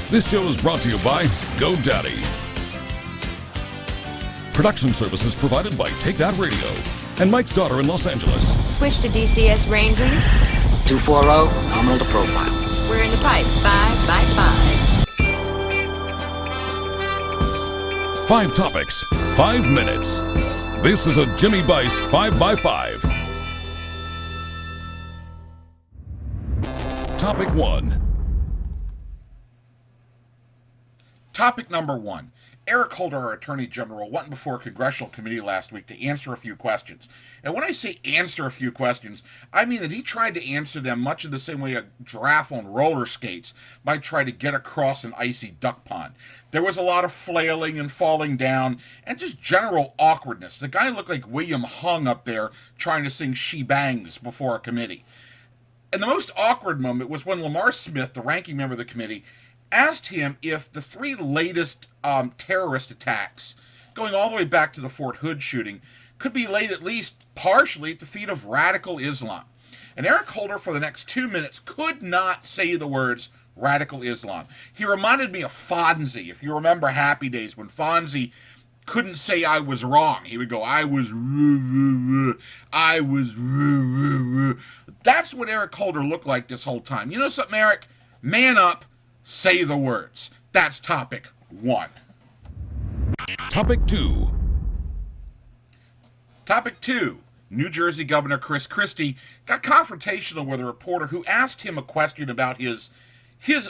This show is brought to you by GoDaddy. Production services provided by Take That Radio and Mike's daughter in Los Angeles. Switch to DCS range read. 240, nominal to profile. We're in the pipe, 5 by 5. 5 topics, 5 minutes. This is a Jimmy Bice 5 by 5. Topic 1. Topic number 1. Eric Holder, our Attorney General, went before a congressional committee last week to answer a few questions. And when I say answer a few questions, I mean that he tried to answer them much in the same way a giraffe on roller skates might try to get across an icy duck pond. There was a lot of flailing and falling down and just general awkwardness. The guy looked like William Hung up there trying to sing She Bangs before a committee. And the most awkward moment was when Lamar Smith, the ranking member of the committee, asked him if the 3 latest terrorist attacks, going all the way back to the Fort Hood shooting, could be laid at least partially at the feet of radical Islam. And Eric Holder, for the next 2 minutes, could not say the words radical Islam. He reminded me of Fonzie, if you remember Happy Days, when Fonzie couldn't say I was wrong. He would go, I was. That's what Eric Holder looked like this whole time. You know something, Eric? Man up. Say the words. That's topic 1. Topic 2. Topic 2. New Jersey Governor Chris Christie got confrontational with a reporter who asked him a question about his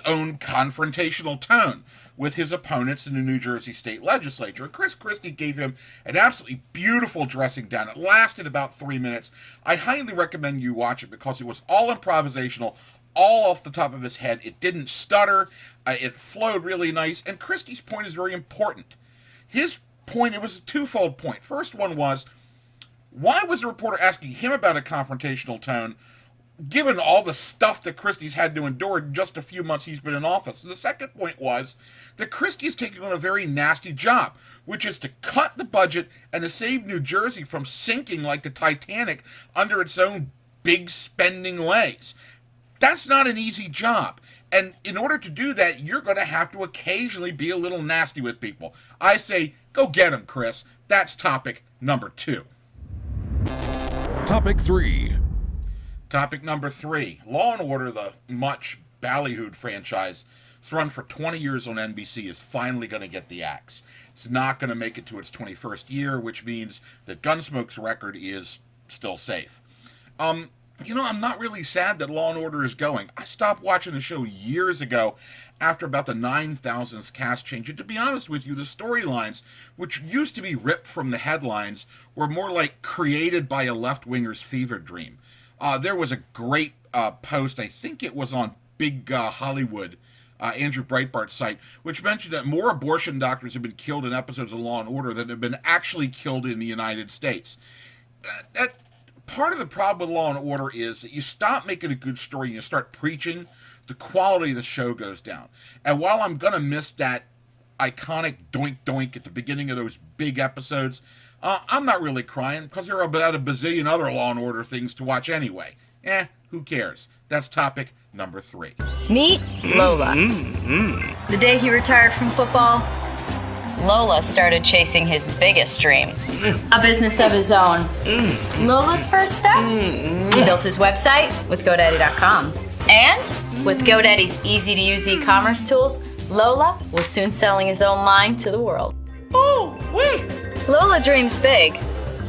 own confrontational tone with his opponents in the New Jersey state legislature. And Chris Christie gave him an absolutely beautiful dressing down. It lasted about 3 minutes. I highly recommend you watch it because it was all improvisational, all off the top of his head. It didn't stutter. It flowed really nice. And Christie's point is very important. His point, it was a twofold point. First one was, why was the reporter asking him about a confrontational tone, given all the stuff that Christie's had to endure in just a few months he's been in office? And the second point was that Christie is taking on a very nasty job, which is to cut the budget and to save New Jersey from sinking like the Titanic under its own big spending ways. That's not an easy job. And in order to do that, you're going to have to occasionally be a little nasty with people. I say, go get him, Chris. That's topic number 2. Topic 3. Topic number 3. Law & Order, the much ballyhooed franchise, it's run for 20 years on NBC, is finally going to get the axe. It's not going to make it to its 21st year, which means that Gunsmoke's record is still safe. You know, I'm not really sad that Law & Order is going. I stopped watching the show years ago after about the 9,000th cast change. And to be honest with you, the storylines, which used to be ripped from the headlines, were more like created by a left-winger's fever dream. There was a great post, I think it was on Big Hollywood, Andrew Breitbart's site, which mentioned that more abortion doctors have been killed in episodes of Law & Order than have been actually killed in the United States. Part of the problem with Law & Order is that you stop making a good story and you start preaching, the quality of the show goes down. And while I'm going to miss that iconic doink doink at the beginning of those big episodes, I'm not really crying because there are about a bazillion other Law & Order things to watch anyway. Who cares? That's topic number 3. Meet Lola. The day he retired from football, Lola started chasing his biggest dream, a business of his own. Lola's first step? He built his website with GoDaddy.com. And with GoDaddy's easy-to-use e-commerce tools, Lola was soon selling his own line to the world. Oh, wait! Lola dreams big.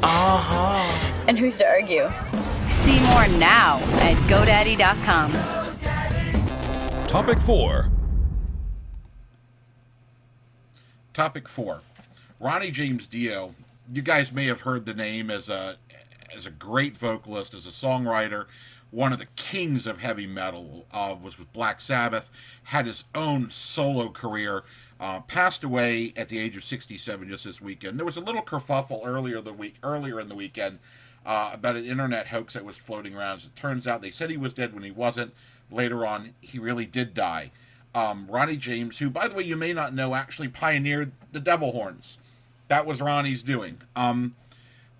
And who's to argue? See more now at GoDaddy.com. Topic 4. Topic 4. Ronnie James Dio. You guys may have heard the name as a great vocalist, as a songwriter, one of the kings of heavy metal, was with Black Sabbath, had his own solo career, passed away at the age of 67 just this weekend. There was a little kerfuffle earlier in the weekend about an internet hoax that was floating around. As it turns out, they said he was dead when he wasn't. Later on, he really did die. Ronnie James, who, by the way, you may not know, actually pioneered the devil horns. That was Ronnie's doing.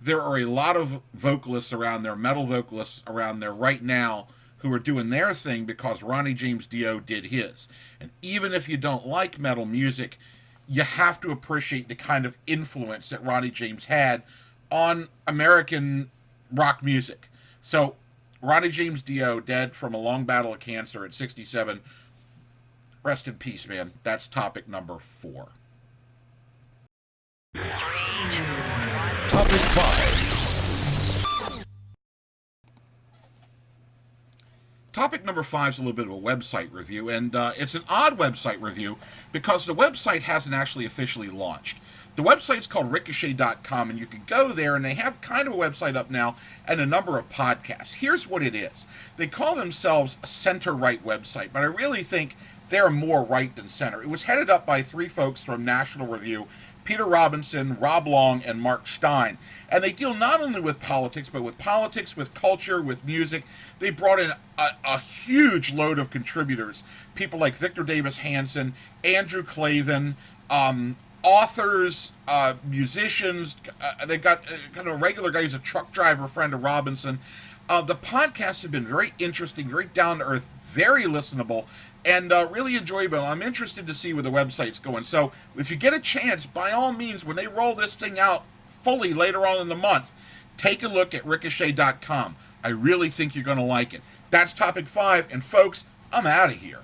There are a lot of vocalists around there, metal vocalists around there right now, who are doing their thing because Ronnie James Dio did his. And even if you don't like metal music, you have to appreciate the kind of influence that Ronnie James had on American rock music. So, Ronnie James Dio, dead from a long battle of cancer at 67. Rest in peace, man. That's topic number 4. Topic 5. Topic number 5 is a little bit of a website review, and it's an odd website review because the website hasn't actually officially launched. The website's called Ricochet.com, and you can go there, and they have kind of a website up now and a number of podcasts. Here's what it is. They call themselves a center-right website, but I really think they're more right than center. It was headed up by 3 folks from National Review: Peter Robinson, Rob Long, and Mark Stein. And they deal not only with politics, but with politics, with culture, with music. They brought in a huge load of contributors. People like Victor Davis Hanson, Andrew Clavin, authors, musicians. They've got kind of a regular guy who's a truck driver friend of Robinson. The podcasts have been very interesting, very down-to-earth, very listenable, and really enjoyable. I'm interested to see where the website's going. So if you get a chance, by all means, when they roll this thing out fully later on in the month, take a look at Ricochet.com. I really think you're going to like it. That's topic 5, and folks, I'm out of here.